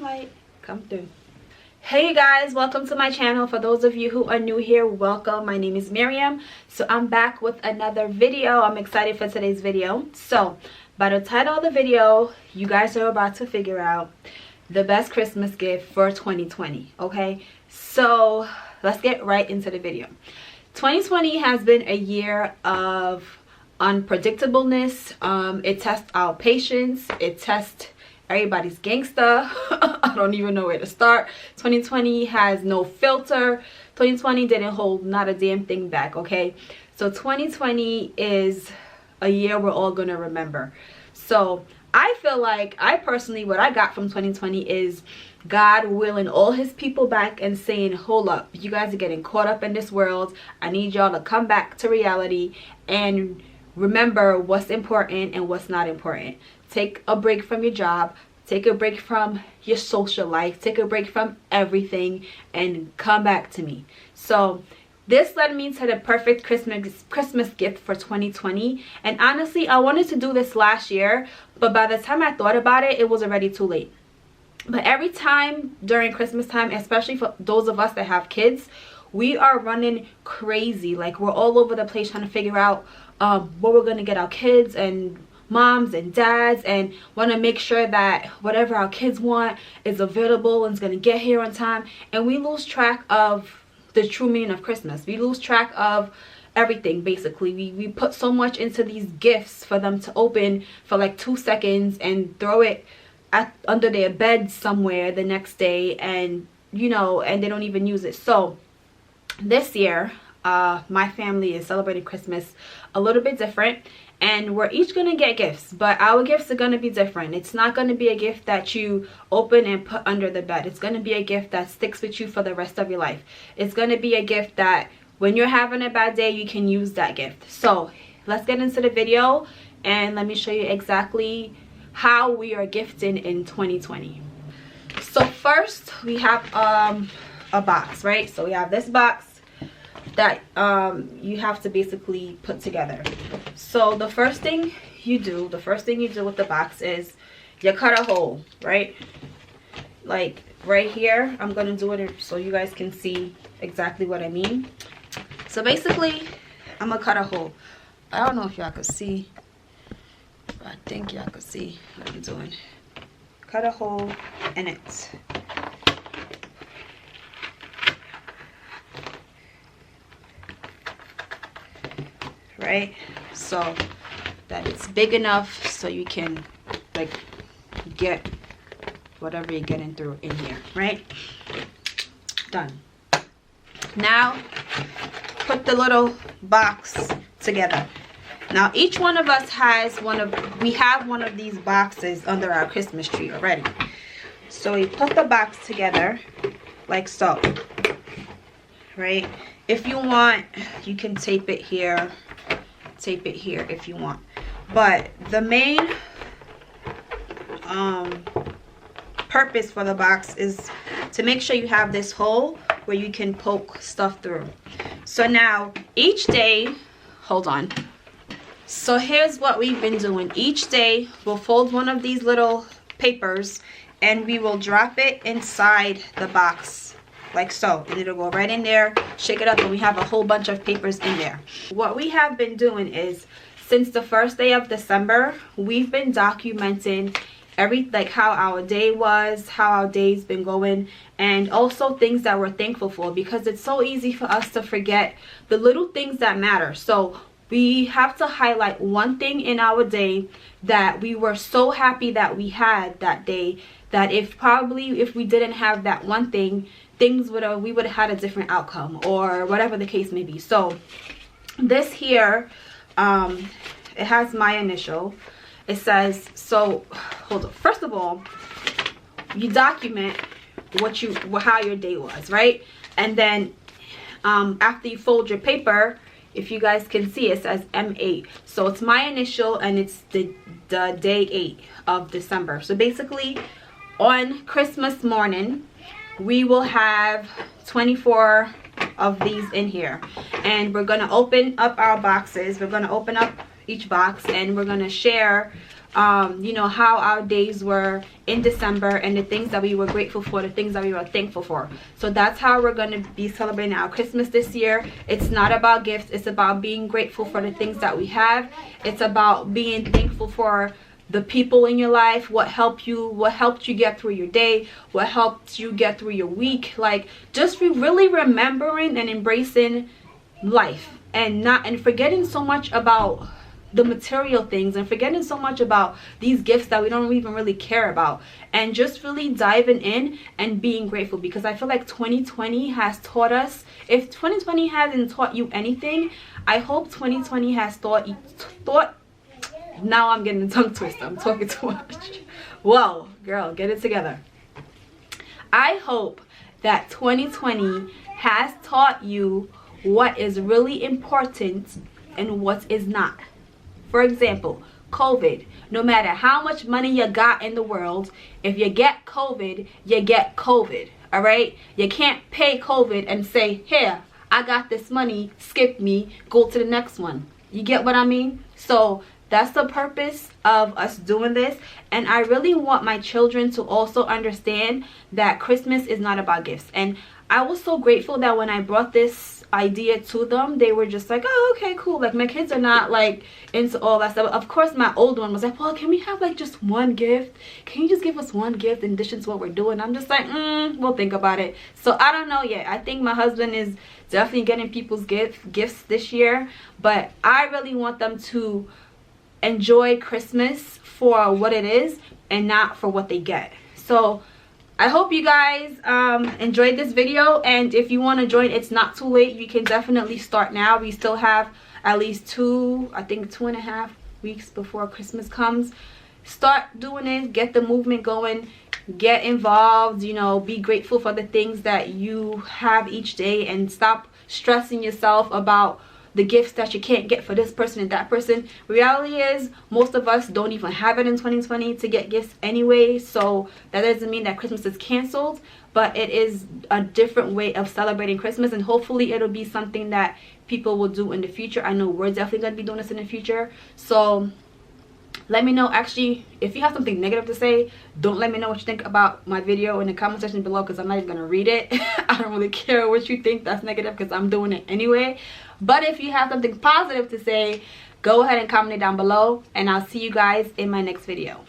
light, come through. Hey you guys, welcome to my channel. For those of you who are new here, welcome. My name is Miriam. So I'm back with another video. I'm excited for today's video. So by the title of the video, you guys are about to figure out the best Christmas gift for 2020. Okay, so let's get right into the video. 2020 has been a year of unpredictableness. It tests our patience. It tests everybody's gangster. I don't even know where to start. 2020 has no filter. 2020 didn't hold not a damn thing back. Okay, so 2020 is a year we're all gonna remember. So I feel like, I personally, what I got from 2020 is God willing all his people back and saying, hold up, you guys are getting caught up in this world. I need y'all to come back to reality and remember what's important and what's not important. Take a break from your job, take a break from your social life, take a break from everything, and come back to me. So this led me to the perfect Christmas gift for 2020. And honestly, I wanted to do this last year, but by the time I thought about it, it was already too late. But every time during Christmas time, especially for those of us that have kids, we are running crazy. Like, we're all over the place trying to figure out what we're going to get our kids and moms and dads, and want to make sure that whatever our kids want is available and is going to get here on time. And we lose track of the true meaning of Christmas. We lose track of everything. Basically, we put so much into these gifts for them to open for like 2 seconds and throw it under their bed somewhere the next day, and you know, and they don't even use it. So this year my family is celebrating Christmas a little bit different, and we're each gonna get gifts, but our gifts are gonna be different. It's not gonna be a gift that you open and put under the bed. It's gonna be a gift that sticks with you for the rest of your life. It's gonna be a gift that when you're having a bad day, you can use that gift. So let's get into the video and let me show you exactly how we are gifting in 2020. So first we have a box, right? So we have this box that you have to basically put together. So the first thing you do with the box is you cut a hole, right? Like right here. I'm gonna do it so you guys can see exactly what I mean. So basically, I'm gonna cut a hole. I don't know if y'all can see, but I think y'all can see what I'm doing. Cut a hole in it. Right, so that it's big enough so you can like get whatever you're getting through in here, right? Done. Now put the little box together. Now each one of us has we have one of these boxes under our Christmas tree already. So we put the box together like so, right? If you want, you can tape it here if you want, but the main purpose for the box is to make sure you have this hole where you can poke stuff through. So now each day, hold on, so here's what we've been doing. Each day we'll fold one of these little papers and we will drop it inside the box like so, and it'll go right in there. Shake it up and we have a whole bunch of papers in there. What we have been doing is, since the first day of December, we've been documenting like how our day was, how our day's been going, and also things that we're thankful for, because it's so easy for us to forget the little things that matter. So we have to highlight one thing in our day that we were so happy that we had that day, that if we didn't have that one thing, we would have had a different outcome, or whatever the case may be. So this here, it has my initial. It says, so hold on, first of all, you document how your day was, right? And then after you fold your paper, if you guys can see, it says M8. So it's my initial, and it's the day 8 of December. So basically on Christmas morning, we will have 24 of these in here, and we're going to open up our boxes. We're going to open up each box, and we're going to share you know, how our days were in December and the things that we were grateful for, the things that we were thankful for. So that's how we're going to be celebrating our Christmas this year. It's not about gifts. It's about being grateful for the things that we have. It's about being thankful for the people in your life, what helped you get through your day, what helped you get through your week. Like, just really remembering and embracing life, and forgetting so much about the material things, and forgetting so much about these gifts that we don't even really care about, and just really diving in and being grateful. Because I feel like 2020 has taught us, if 2020 hasn't taught you anything, I hope 2020 has taught now I'm getting a tongue twister, I'm talking too much. Whoa, girl, get it together. I hope that 2020 has taught you what is really important and what is not. For example, COVID. No matter how much money you got in the world, if you get COVID, you get COVID. All right? You can't pay COVID and say, here, I got this money, skip me, go to the next one. You get what I mean? So that's the purpose of us doing this. And I really want my children to also understand that Christmas is not about gifts. And I was so grateful that when I brought this idea to them, they were just like, oh, okay, cool. Like, my kids are not like into all that stuff. Of course, my old one was like, well, can we have like just one gift? Can you just give us one gift in addition to what we're doing? I'm just like, we'll think about it. So I don't know yet. I think my husband is definitely getting people's gifts this year, but I really want them to enjoy Christmas for what it is and not for what they get. So I hope you guys enjoyed this video, and if you want to join, it's not too late. You can definitely start now. We still have at least 2.5 weeks before Christmas comes. Start doing it, get the movement going, get involved, you know, be grateful for the things that you have each day, and stop stressing yourself about the gifts that you can't get for this person and that person. Reality is, most of us don't even have it in 2020 to get gifts anyway, so that doesn't mean that Christmas is canceled, but it is a different way of celebrating Christmas, and hopefully it'll be something that people will do in the future. I know we're definitely going to be doing this in the future. So let me know. Actually, if you have something negative to say, don't let me know what you think about my video in the comment section below, because I'm not even going to read it. I don't really care what you think that's negative, because I'm doing it anyway. But if you have something positive to say, go ahead and comment it down below, and I'll see you guys in my next video.